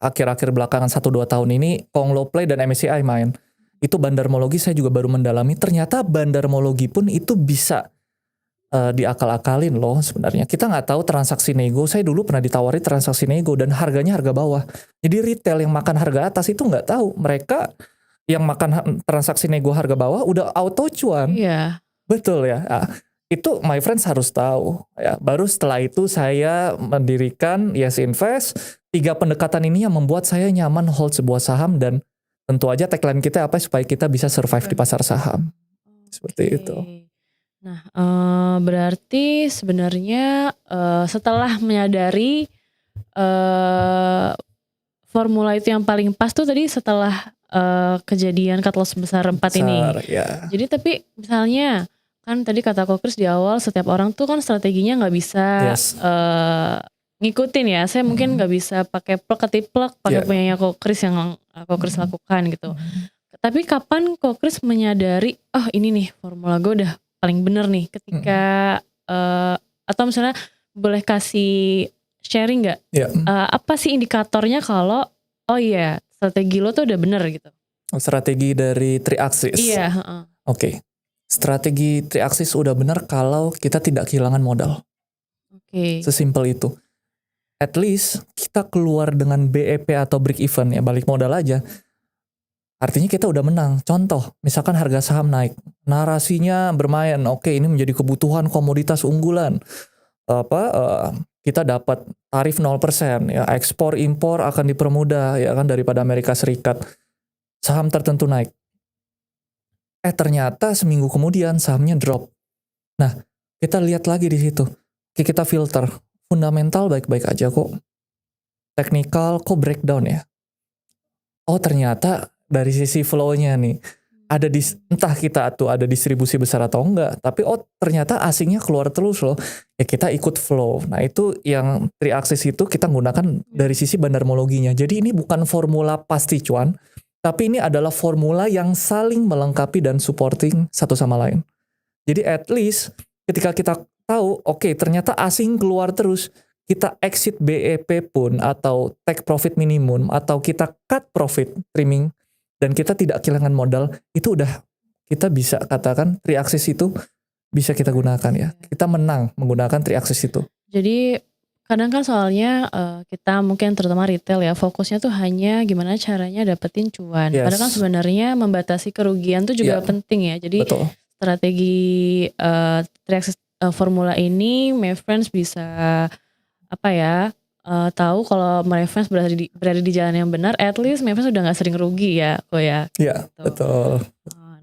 akhir-akhir belakangan 1-2 tahun ini Konglo Play dan MSCI main. Itu bandarmologi saya juga baru mendalami. Ternyata bandarmologi pun itu bisa diakal-akalin loh sebenarnya. Kita nggak tahu transaksi nego. Saya dulu pernah ditawari transaksi nego dan harganya harga bawah. Jadi retail yang makan harga atas itu nggak tahu. Mereka yang makan transaksi nego harga bawah udah auto cuan. Iya. Betul ya. Itu my friends harus tahu ya. Baru setelah itu saya mendirikan Yes Invest. 3 pendekatan ini yang membuat saya nyaman hold sebuah saham, dan tentu aja tagline kita apa supaya kita bisa survive di pasar saham. Seperti itu. Nah, berarti sebenarnya setelah menyadari formula itu yang paling pas tuh tadi setelah kejadian cut loss besar 4 ini. Ya. Jadi tapi misalnya kan tadi kata Ko Chris di awal, setiap orang tuh kan strateginya nggak bisa ngikutin ya. Saya mungkin nggak bisa pakai plug ketiplek pakai punyanya Ko Chris yang Ko Chris lakukan gitu. Tapi kapan Ko Chris menyadari, oh ini nih formula gue udah paling bener nih, ketika atau misalnya boleh kasih sharing nggak? Apa sih indikatornya kalau oh iya strategi lo tuh udah bener gitu? Strategi dari 3 axis. Iya. Oke. Strategi 3 axis udah bener kalau kita tidak kehilangan modal. Sesimpel itu. At least kita keluar dengan BEP atau break even ya, balik modal aja. Artinya kita udah menang. Contoh, misalkan harga saham naik, narasinya bermain, oke ini menjadi kebutuhan komoditas unggulan. Kita dapat tarif 0%, ya ekspor impor akan dipermudah ya kan daripada Amerika Serikat. Saham tertentu naik. Ternyata seminggu kemudian sahamnya drop. Nah, kita lihat lagi di situ. Kita filter, fundamental baik-baik aja kok. Technical kok breakdown ya. Oh ternyata dari sisi flow-nya nih, ada di entah kita tuh ada distribusi besar atau enggak, tapi ternyata asingnya keluar terus loh. Ya kita ikut flow. Nah, itu yang 3-axis itu kita gunakan dari sisi bandarmologinya. Jadi ini bukan formula pasti cuan, tapi ini adalah formula yang saling melengkapi dan supporting satu sama lain. Jadi at least ketika kita tahu, oke, ternyata asing keluar terus, kita exit BEP pun atau take profit minimum atau kita cut profit trimming dan kita tidak kehilangan modal, itu udah kita bisa katakan 3-axis itu bisa kita gunakan ya. Kita menang menggunakan 3-axis itu. Jadi kadang kan soalnya kita mungkin terutama retail ya, fokusnya tuh hanya gimana caranya dapetin cuan. Yes. Padahal kan sebenarnya membatasi kerugian tuh juga penting ya. Jadi Betul. strategi 3-axis formula ini my friends bisa apa ya, tahu kalau my friends berada di jalan yang benar, at least my friends udah gak sering rugi ya kok ya. Iya, gitu. betul.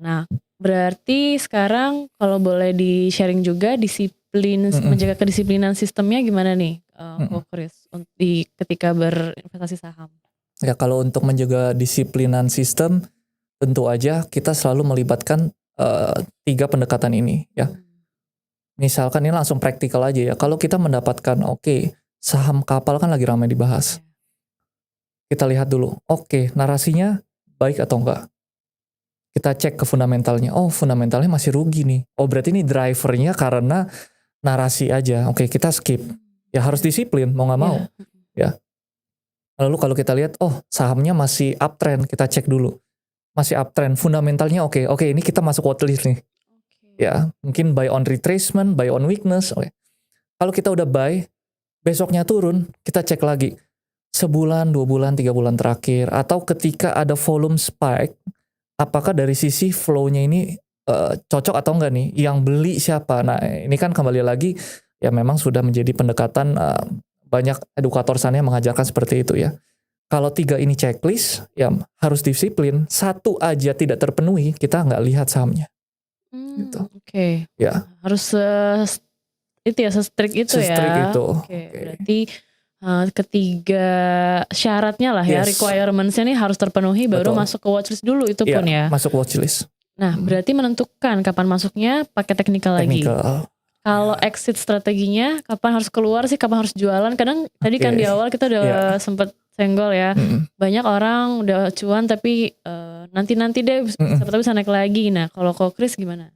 Nah berarti sekarang kalau boleh di sharing juga disiplin, menjaga kedisiplinan sistemnya gimana nih Ko Chris ketika berinvestasi saham? Ya kalau untuk menjaga disiplinan sistem, tentu aja kita selalu melibatkan 3 pendekatan ini ya. Misalkan ini langsung praktikal aja ya. Kalau kita mendapatkan saham kapal kan lagi ramai dibahas. Kita lihat dulu, narasinya baik atau enggak. Kita cek ke fundamentalnya. Oh, fundamentalnya masih rugi nih. Oh, berarti ini drivernya karena narasi aja. Oke, kita skip. Ya harus disiplin, mau gak mau. Ya. Lalu kalau kita lihat, oh sahamnya masih uptrend, kita cek dulu. Masih uptrend, fundamentalnya oke, ini kita masuk watchlist nih. Ya, mungkin buy on retracement, buy on weakness. Kalau kita udah buy, besoknya turun, kita cek lagi. Sebulan, 2 bulan, 3 bulan terakhir. Atau ketika ada volume spike, apakah dari sisi flow-nya ini cocok atau enggak nih? Yang beli siapa? Nah, ini kan kembali lagi, ya memang sudah menjadi pendekatan, banyak edukator sana yang mengajarkan seperti itu ya. Kalau 3 ini checklist, ya harus disiplin. 1 aja tidak terpenuhi, kita nggak lihat sahamnya. Gitu. Oke. Ya. Harus se-strict itu ya. Itu. Berarti ketiga syaratnya lah ya, requirements-nya nih harus terpenuhi baru masuk ke watchlist dulu itu pun ya. Masuk watchlist. Nah, berarti menentukan kapan masuknya pakai technical lagi. Kalau exit strateginya kapan harus keluar sih, kapan harus jualan. Kadang tadi kan di awal kita udah sempet senggol ya. Banyak orang udah cuan tapi nanti deh siapa tahu bisa naik lagi. Nah, kalau Ko Chris gimana?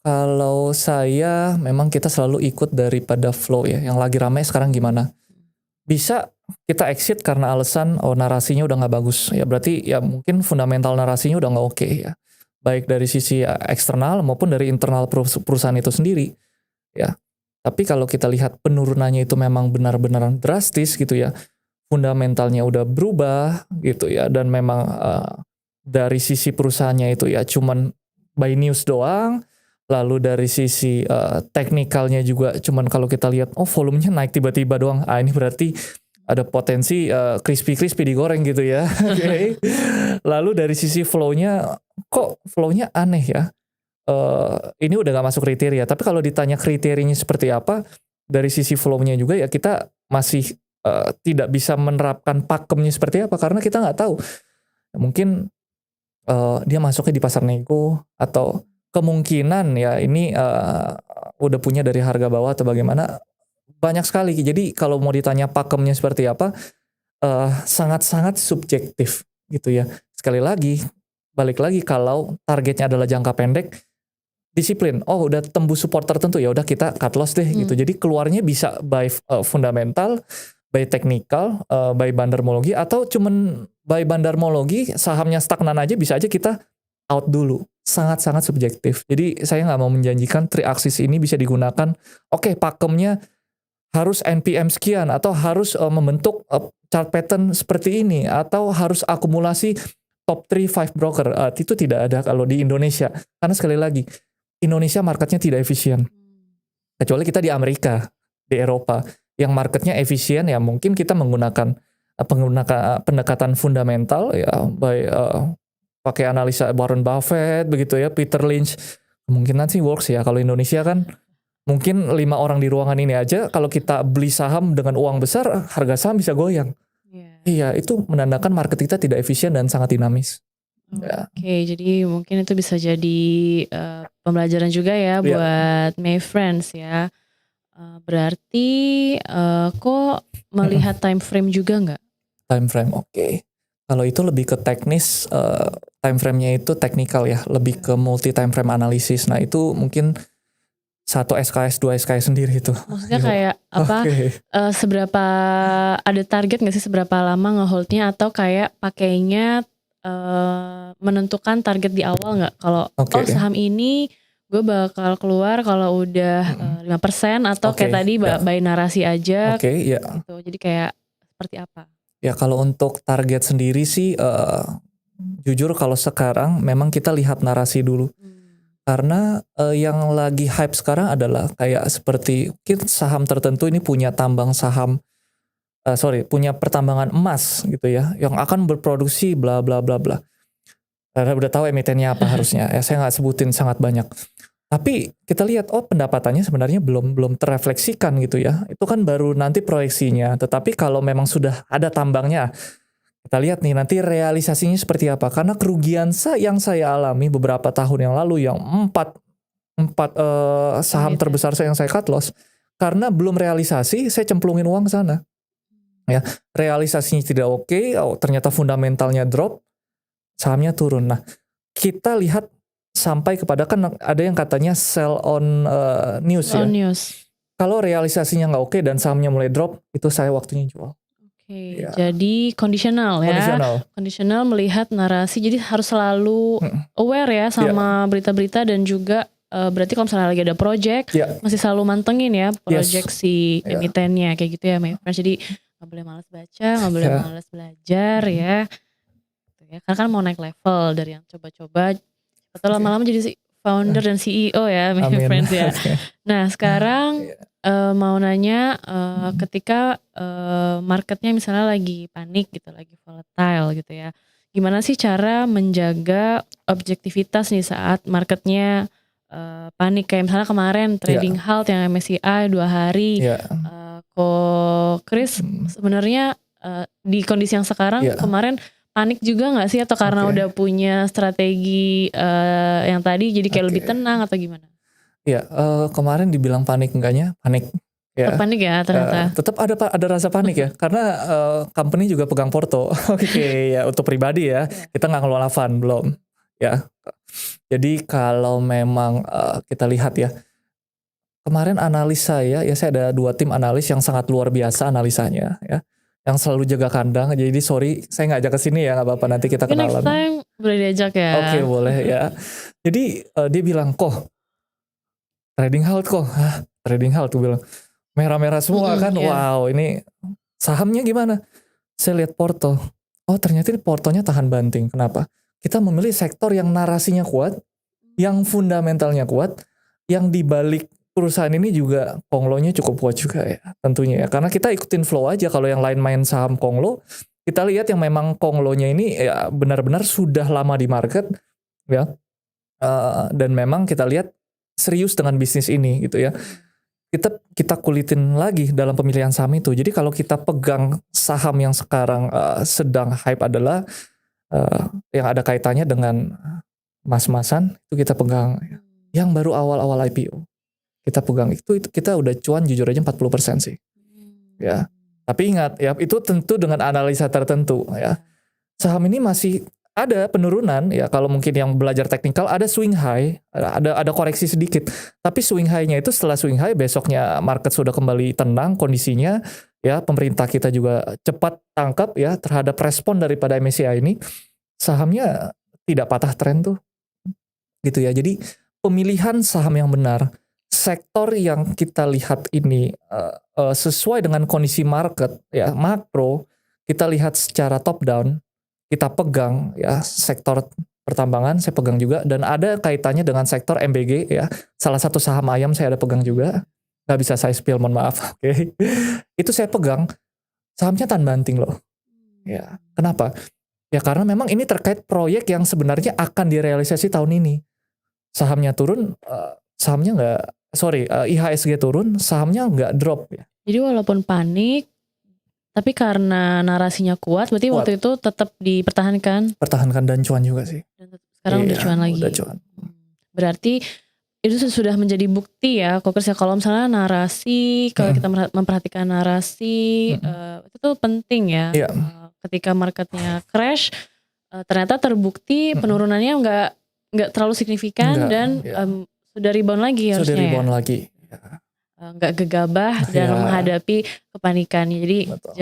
Kalau saya memang kita selalu ikut daripada flow ya. Yang lagi ramai sekarang gimana? Bisa kita exit karena alasan narasinya udah gak bagus. Ya berarti ya mungkin fundamental narasinya udah gak oke ya. Baik dari sisi eksternal maupun dari internal perusahaan itu sendiri. Ya. Tapi kalau kita lihat penurunannya itu memang benar-benar drastis gitu ya. Fundamentalnya udah berubah gitu ya. Dan memang dari sisi perusahaannya itu ya cuman by news doang. Lalu dari sisi teknikalnya juga cuman kalau kita lihat volumenya naik tiba-tiba doang. Ini berarti ada potensi crispy digoreng gitu ya. Lalu dari sisi flow-nya kok flow-nya aneh ya. Ini udah gak masuk kriteria. Tapi kalau ditanya kriterianya seperti apa, dari sisi flow-nya juga ya kita masih tidak bisa menerapkan pakemnya seperti apa karena kita nggak tahu. Mungkin dia masuknya di pasar nego atau kemungkinan ya ini udah punya dari harga bawah atau bagaimana, banyak sekali. Jadi kalau mau ditanya pakemnya seperti apa, sangat-sangat subjektif gitu ya. Sekali lagi, balik lagi kalau targetnya adalah jangka pendek, disiplin. Oh udah tembus support tertentu ya udah kita cut loss deh gitu. Jadi keluarnya bisa by fundamental, by technical, by bandarmologi, atau cuman by bandarmologi sahamnya stagnan aja bisa aja kita out dulu. Sangat-sangat subjektif. Jadi saya nggak mau menjanjikan 3-axis ini bisa digunakan. Pakemnya harus NPM sekian atau harus membentuk chart pattern seperti ini atau harus akumulasi top 3 5 broker. Itu tidak ada kalau di Indonesia. Karena sekali lagi Indonesia marketnya tidak efisien. Kecuali kita di Amerika, di Eropa yang marketnya efisien ya mungkin kita menggunakan pendekatan fundamental ya by pakai analisa Warren Buffett begitu ya, Peter Lynch. Kemungkinan sih works ya. Kalau Indonesia kan mungkin 5 orang di ruangan ini aja kalau kita beli saham dengan uang besar, harga saham bisa goyang. Iya, itu menandakan market kita tidak efisien dan sangat dinamis. Ya. Oke, jadi mungkin itu bisa jadi, pembelajaran juga ya Iya. buat my friends ya. Berarti, kok Mhm. melihat time frame juga nggak? Time frame, oke. Kalau itu lebih ke teknis, time frame-nya itu teknikal ya, lebih ke multi time frame analysis. Nah itu mungkin 1 SKS, 2 SKS sendiri itu. Maksudnya Yo, kayak apa, oke. seberapa ada target nggak sih seberapa lama nge-hold-nya atau kayak pakainya, menentukan target di awal nggak? Kalau, Oke. oh saham ini gue bakal keluar kalau udah, Mhm. 5% atau Oke, kayak tadi ya. by narasi aja Oke, ya. gitu. Jadi kayak seperti apa? Ya kalau untuk target sendiri sih, jujur kalau sekarang memang kita lihat narasi dulu. Mmm, Karena, yang lagi hype sekarang adalah kayak seperti mungkin saham tertentu ini punya tambang saham, sorry, punya pertambangan emas gitu ya, yang akan berproduksi bla bla bla bla. Karena udah tahu emitennya apa harusnya, ya saya nggak sebutin sangat banyak. Tapi kita lihat, oh pendapatannya sebenarnya belum belum terrefleksikan gitu ya. Itu kan baru nanti proyeksinya. Tetapi kalau memang sudah ada tambangnya, kita lihat nih nanti realisasinya seperti apa. Karena kerugian yang saya alami beberapa tahun yang lalu yang empat empat saham emiten. terbesar saya yang saya cut loss karena belum realisasi, saya cemplungin uang ke sana. Ya, realisasinya tidak oke, oh, ternyata fundamentalnya drop, sahamnya turun. Nah, kita lihat sampai kepada kan ada yang katanya sell on news Sell ya. on news. Kalau realisasinya nggak oke dan sahamnya mulai drop, itu saya waktunya jual. Oke, Ya, jadi kondisional ya. kondisional. Kondisional melihat narasi, jadi harus selalu Mm, aware ya ya, sama berita-berita dan juga, berarti kalau misalnya lagi ada project, ya, masih selalu mantengin ya yes, project si ya, emitennya, kayak gitu ya my friends. Jadi nggak boleh malas baca, nggak boleh ya. malas belajar Mm, ya, gitu ya. Karena kan mau naik level dari yang coba-coba, atau oke. lama-lama jadi si founder dan CEO ya my Amin. friends ya. Oke. Nah sekarang, Ya. mau nanya, Mm, ketika, marketnya misalnya lagi panik gitu, lagi volatile gitu ya. Gimana sih cara menjaga objektivitas nih saat marketnya, panik? Kayak misalnya kemarin trading ya, halt yang MSCI 2 hari, ya, kok Chris mm, sebenarnya, di kondisi yang sekarang ya, kemarin panik juga nggak sih? Atau karena oke, udah punya strategi, yang tadi jadi kayak lebih oke. tenang atau gimana? Ya, kemarin dibilang panik enggaknya, panik. Tetap Ya, panik ya ternyata? tetap ada rasa panik ya, karena, company juga pegang Porto. Oke, ya untuk pribadi ya, Iya. kita nggak ngelola fund, belum, ya. Jadi kalau memang, kita lihat ya, kemarin analis saya, ya saya ada 2 tim analis yang sangat luar biasa analisanya ya, yang selalu jaga kandang. Jadi sorry, saya nggak ajak ke sini ya, nggak apa-apa Iya, nanti kita mungkin next kenalan. time boleh diajak Oke, ya. boleh ya. Jadi, dia bilang, "Kok trading halt kok?" "Hah, trading halt?" Aku bilang. Merah-merah semua Mhm, kan, iya. wow ini sahamnya gimana? Saya lihat Porto, oh ternyata ini Portonya tahan banting, kenapa? Kita memilih sektor yang narasinya kuat, yang fundamentalnya kuat, yang dibalik perusahaan ini juga konglonya cukup kuat juga ya, tentunya ya. Karena kita ikutin flow aja, kalau yang lain main saham konglo, kita lihat yang memang konglonya ini ya benar-benar sudah lama di market ya, dan memang kita lihat serius dengan bisnis ini gitu ya. Mhm. Kita kita kulitin lagi dalam pemilihan saham itu. Jadi kalau kita pegang saham yang sekarang, sedang hype adalah, eee, yang ada kaitannya dengan mas-masan, itu kita pegang. Yang baru awal-awal IPO, kita pegang itu kita udah cuan jujur aja 40% sih, Mmm. ya. Tapi ingat ya, itu tentu dengan analisa tertentu ya. Iya. Saham ini masih ada penurunan ya, kalau mungkin yang belajar teknikal ada swing high, ada koreksi sedikit. Tapi swing high-nya itu setelah swing high besoknya market sudah kembali tenang kondisinya, ya pemerintah kita juga cepat tangkap ya terhadap respon daripada MSCI ini, sahamnya tidak patah tren tuh, gitu ya. Jadi pemilihan saham yang benar, sektor yang kita lihat ini, sesuai dengan kondisi market ya, makro, kita lihat secara top down, kita pegang ya sektor pertambangan saya pegang juga dan ada kaitannya dengan sektor MBG ya. Salah satu saham ayam saya ada pegang juga. Nggak bisa saya spill mohon maaf, oke. Itu saya pegang, sahamnya tan banting loh. Ya, kenapa? Ya karena memang ini terkait proyek yang sebenarnya akan direalisasi tahun ini. Sahamnya turun, sahamnya nggak sorry, IHSG turun, sahamnya nggak drop ya. Jadi walaupun panik, Tapi karena narasinya kuat, berarti Kuat. waktu itu tetap dipertahankan Pertahankan dan cuan juga sih. dan sekarang udah Iya, cuan lagi. udah cuan. Berarti itu sudah menjadi bukti ya, Kokers ya, kalau misalnya narasi, kalau kita memperhatikan narasi, itu tuh penting ya. Iya. Ketika marketnya crash, ternyata terbukti penurunannya nggak terlalu signifikan Enggak, dan iya. sudah rebound lagi Sudah harusnya ya. rebound lagi. Ya. Nggak gegabah dan Iya. menghadapi kepanikan. Jadi Betul.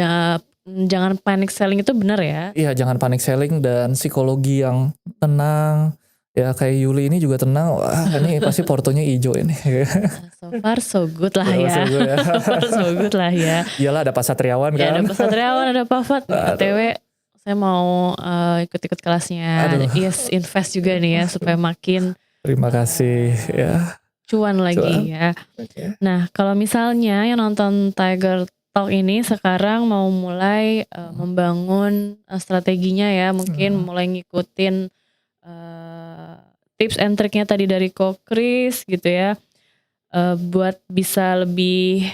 jangan panic selling itu benar ya. Iya, jangan panic selling dan psikologi yang tenang. Ya kayak Yuli ini juga tenang. Wah, ini pasti portonya hijau ini. So far so good lah So ya. far so good ya. So far so good lah ya. Iyalah ada Pak Satriawan Ya, ada kan. Pak Satriawan, ada Pak Fat. BTW saya mau ikut-ikut kelasnya Aduh. Yes Invest juga nih ya, supaya makin Terima kasih ya. cuan lagi Cuan. ya. Oke. Nah, kalau misalnya yang nonton Tiger Talk ini sekarang mau mulai membangun strateginya ya, mungkin mulai ngikutin tips and triknya tadi dari Ko Kris gitu ya, buat bisa lebih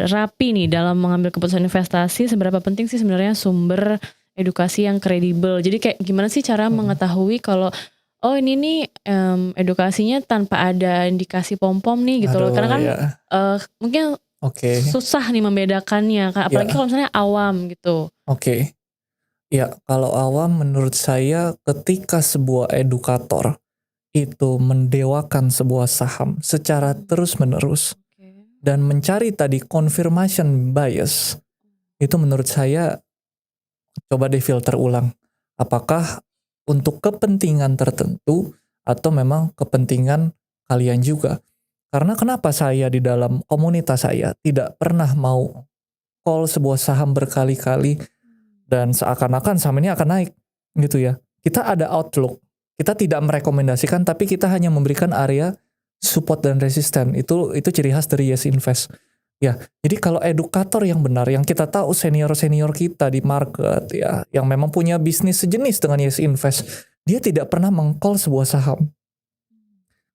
rapi nih dalam mengambil keputusan investasi. Seberapa penting sih sebenarnya sumber edukasi yang kredibel? Jadi kayak gimana sih cara mengetahui kalau oh ini nih edukasinya tanpa ada indikasi pom-pom nih gitu loh. Aduh, Karena kan ya. mungkin Oke. susah nih membedakannya, apalagi kalau misalnya awam gitu. Oke. Ya, kalau awam menurut saya ketika sebuah edukator itu mendewakan sebuah saham secara terus-menerus dan mencari tadi confirmation bias, itu menurut saya coba difilter ulang. Apakah untuk kepentingan tertentu atau memang kepentingan kalian juga. Karena kenapa saya di dalam komunitas saya tidak pernah mau call sebuah saham berkali-kali dan seakan-akan saham ini akan naik gitu ya. Kita ada outlook, kita tidak merekomendasikan tapi kita hanya memberikan area support dan resisten. Itu ciri khas dari Yes Invest. Ya, jadi kalau edukator yang benar, yang kita tahu senior-senior kita di market ya, yang memang punya bisnis sejenis dengan Yes Invest, dia tidak pernah meng-call sebuah saham.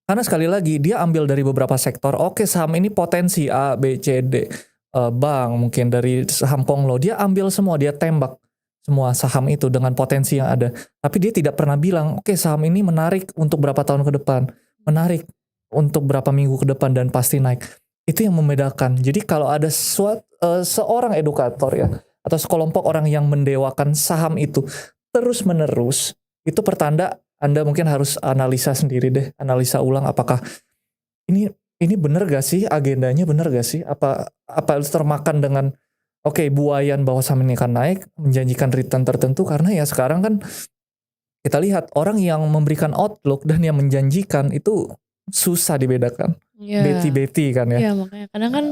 Karena sekali lagi dia ambil dari beberapa sektor. Oke, saham ini potensi A, B, C, D. Bank mungkin dari saham Konglo, dia ambil semua, dia tembak semua saham itu dengan potensi yang ada. Tapi dia tidak pernah bilang, oke saham ini menarik untuk berapa tahun ke depan, menarik untuk berapa minggu ke depan dan pasti naik. Itu yang membedakan. Jadi kalau ada seorang edukator ya, atau sekelompok orang yang mendewakan saham itu terus menerus, itu pertanda Anda mungkin harus analisa sendiri deh, analisa ulang apakah ini benar gak sih agendanya, benar gak sih apa termakan dengan oke, buayan bahwa saham ini akan naik, menjanjikan return tertentu. Karena ya sekarang kan kita lihat orang yang memberikan outlook dan yang menjanjikan itu susah dibedakan. Beti-beti kan ya. Iya, makanya kadang kan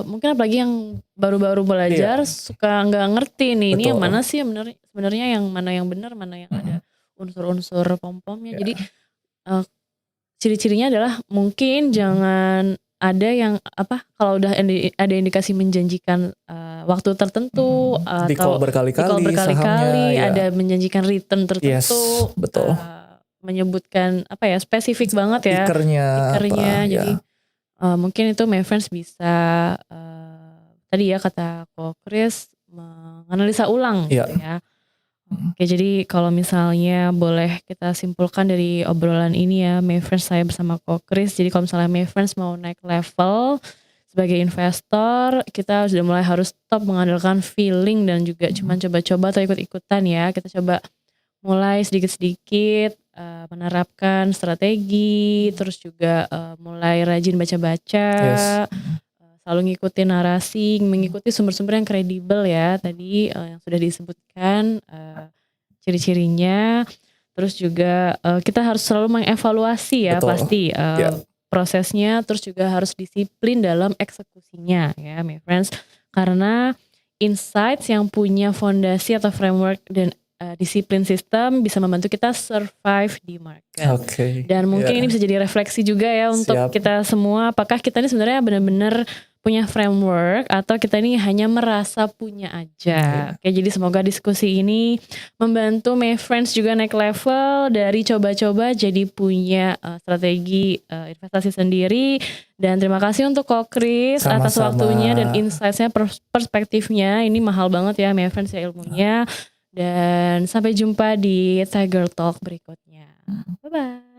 mungkin apalagi yang baru-baru belajar suka nggak ngerti nih. Ini yang mana sih sebenarnya yang mana yang benar, mana yang ada unsur-unsur pom-pomnya. Jadi ciri-cirinya adalah mungkin jangan ada yang kalau udah ada indikasi menjanjikan waktu tertentu di call berkali-kali sahamnya, ada menjanjikan return tertentu. Yes, betul. Menyebutkan spesifik banget ya Tikernya jadi mungkin itu my friends bisa tadi ya kata Ko Kris menganalisa ulang gitu ya. Oke, jadi kalau misalnya boleh kita simpulkan dari obrolan ini ya, my friends, saya bersama Ko Kris. Jadi kalau misalnya my friends mau naik level sebagai investor, kita sudah mulai harus stop mengandalkan feeling dan juga cuma coba-coba atau ikut-ikutan ya. Kita coba mulai sedikit-sedikit menerapkan strategi, terus juga mulai rajin baca-baca, selalu ngikutin narasi, mengikuti sumber-sumber yang kredibel ya tadi yang sudah disebutkan ciri-cirinya. Terus juga kita harus selalu mengevaluasi ya. Betul. Pasti prosesnya, terus juga harus disiplin dalam eksekusinya ya my friends. Karena insights yang punya fondasi atau framework dan disiplin sistem bisa membantu kita survive di market. Dan mungkin ini bisa jadi refleksi juga ya untuk kita semua. Apakah kita ini sebenarnya benar-benar punya framework atau kita ini hanya merasa punya aja. Oke, jadi semoga diskusi ini membantu my friends juga naik level dari coba-coba jadi punya strategi investasi sendiri. Dan terima kasih untuk Ko Kris atas Sama-sama. waktunya dan insight-nya, perspektifnya. Ini mahal banget ya my friends ya ilmunya. Dan sampai jumpa di Tiger Talk berikutnya. Bye-bye.